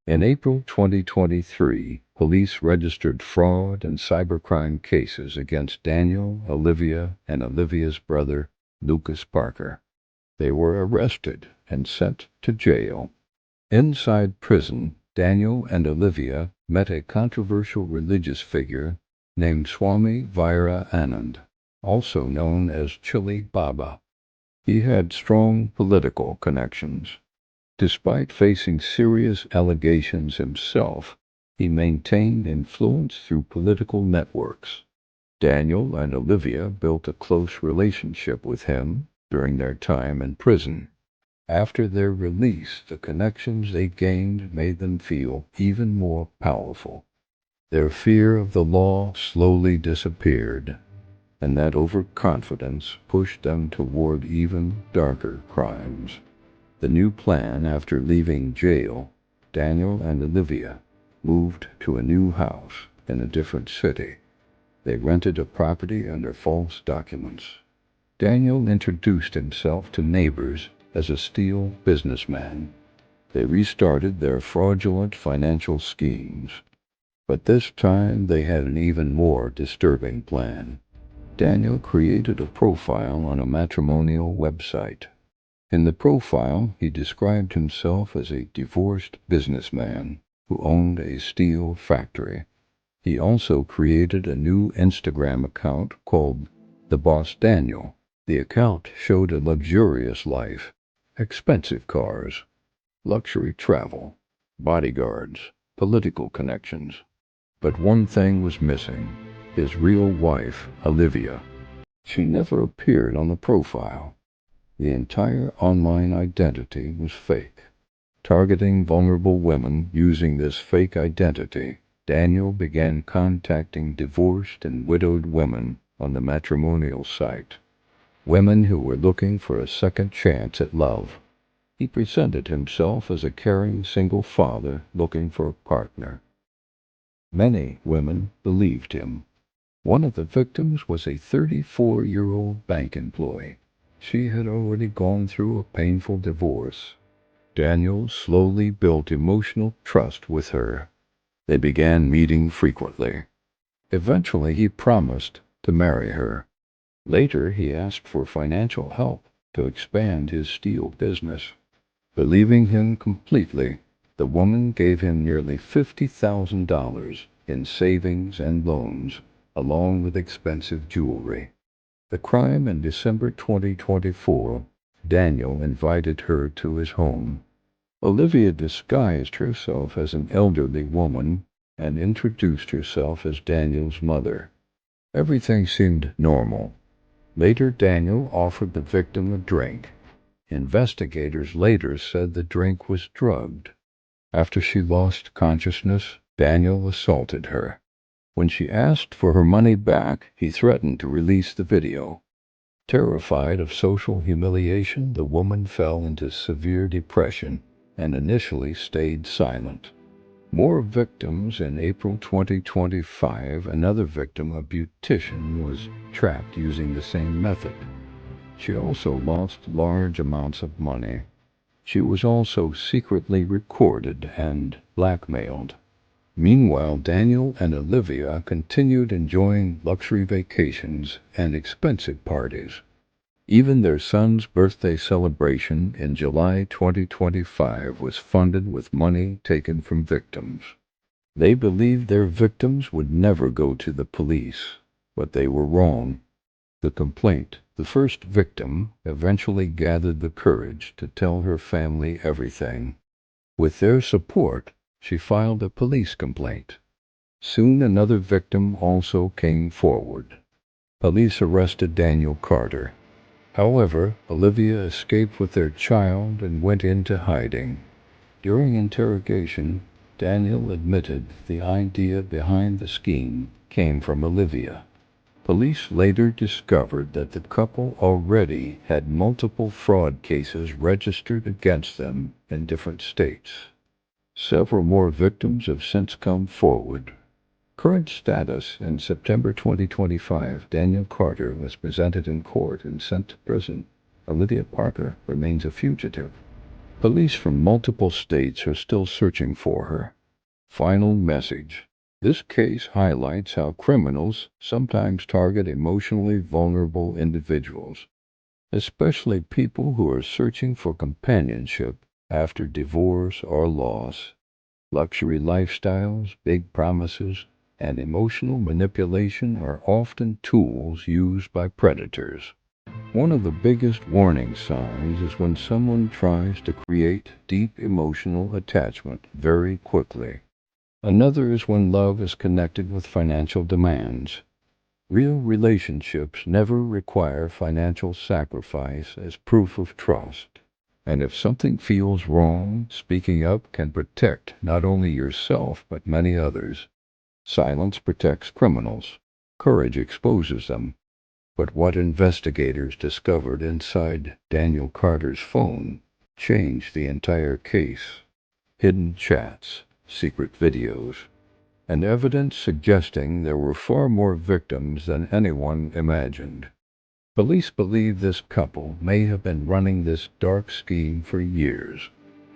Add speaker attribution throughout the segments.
Speaker 1: In April 2023, police registered fraud and cybercrime cases against Daniel, Olivia, and Olivia's brother, Lucas Parker. They were arrested and sent to jail. Inside prison, Daniel and Olivia met a controversial religious figure named Swami Vira Anand, also known as Chili Baba. He had strong political connections. Despite facing serious allegations himself, he maintained influence through political networks. Daniel and Olivia built a close relationship with him during their time in prison. After their release, the connections they gained made them feel even more powerful. Their fear of the law slowly disappeared, and that overconfidence pushed them toward even darker crimes. The new plan after leaving jail, Daniel and Olivia moved to a new house in a different city. They rented a property under false documents. Daniel introduced himself to neighbors as a steel businessman. They restarted their fraudulent financial schemes. But this time they had an even more disturbing plan. Daniel created a profile on a matrimonial website. In the profile, he described himself as a divorced businessman who owned a steel factory. He also created a new Instagram account called The Boss Daniel. The account showed a luxurious life, expensive cars, luxury travel, bodyguards, political connections. But one thing was missing: his real wife, Olivia. She never appeared on the profile. The entire online identity was fake. Targeting vulnerable women using this fake identity, Daniel began contacting divorced and widowed women on the matrimonial site. Women who were looking for a second chance at love. He presented himself as a caring single father looking for a partner. Many women believed him. One of the victims was a 34-year-old bank employee. She had already gone through a painful divorce. Daniel slowly built emotional trust with her. They began meeting frequently. Eventually, he promised to marry her. Later, he asked for financial help to expand his steel business. Believing him completely, the woman gave him nearly $50,000 in savings and loans, along with expensive jewelry. The crime in December 2024, Daniel invited her to his home. Olivia disguised herself as an elderly woman and introduced herself as Daniel's mother. Everything seemed normal. Later, Daniel offered the victim a drink. Investigators later said the drink was drugged. After she lost consciousness, Daniel assaulted her. When she asked for her money back, he threatened to release the video. Terrified of social humiliation, the woman fell into severe depression and initially stayed silent. More victims. In April 2025, another victim, a beautician, was trapped using the same method. She also lost large amounts of money. She was also secretly recorded and blackmailed. Meanwhile, Daniel and Olivia continued enjoying luxury vacations and expensive parties. Even their son's birthday celebration in July 2025 was funded with money taken from victims. They believed their victims would never go to the police, but they were wrong. The complaint, the first victim, eventually gathered the courage to tell her family everything. With their support, she filed a police complaint. Soon another victim also came forward. Police arrested Daniel Carter. However, Olivia escaped with their child and went into hiding. During interrogation, Daniel admitted the idea behind the scheme came from Olivia. Police later discovered that the couple already had multiple fraud cases registered against them in different states. Several more victims have since come forward. Current status: in September 2025, Daniel Carter was presented in court and sent to prison. Olivia Parker remains a fugitive. Police from multiple states are still searching for her. Final message. This case highlights how criminals sometimes target emotionally vulnerable individuals, especially people who are searching for companionship after divorce or loss. Luxury lifestyles, big promises, and emotional manipulation are often tools used by predators. One of the biggest warning signs is when someone tries to create deep emotional attachment very quickly. Another is when love is connected with financial demands. Real relationships never require financial sacrifice as proof of trust. And if something feels wrong, speaking up can protect not only yourself but many others. Silence protects criminals. Courage exposes them. But what investigators discovered inside Daniel Carter's phone changed the entire case. Hidden chats, secret videos, and evidence suggesting there were far more victims than anyone imagined. Police believe this couple may have been running this dark scheme for years.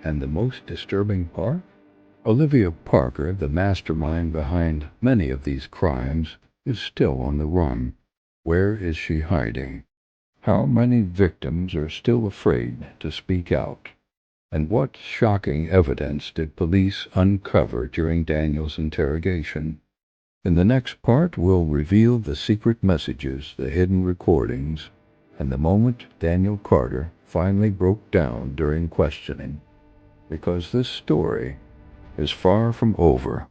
Speaker 1: And the most disturbing part? Olivia Parker, the mastermind behind many of these crimes, is still on the run. Where is she hiding? How many victims are still afraid to speak out? And what shocking evidence did police uncover during Daniel's interrogation? In the next part, we'll reveal the secret messages, the hidden recordings, and the moment Daniel Carter finally broke down during questioning. Because this story is far from over.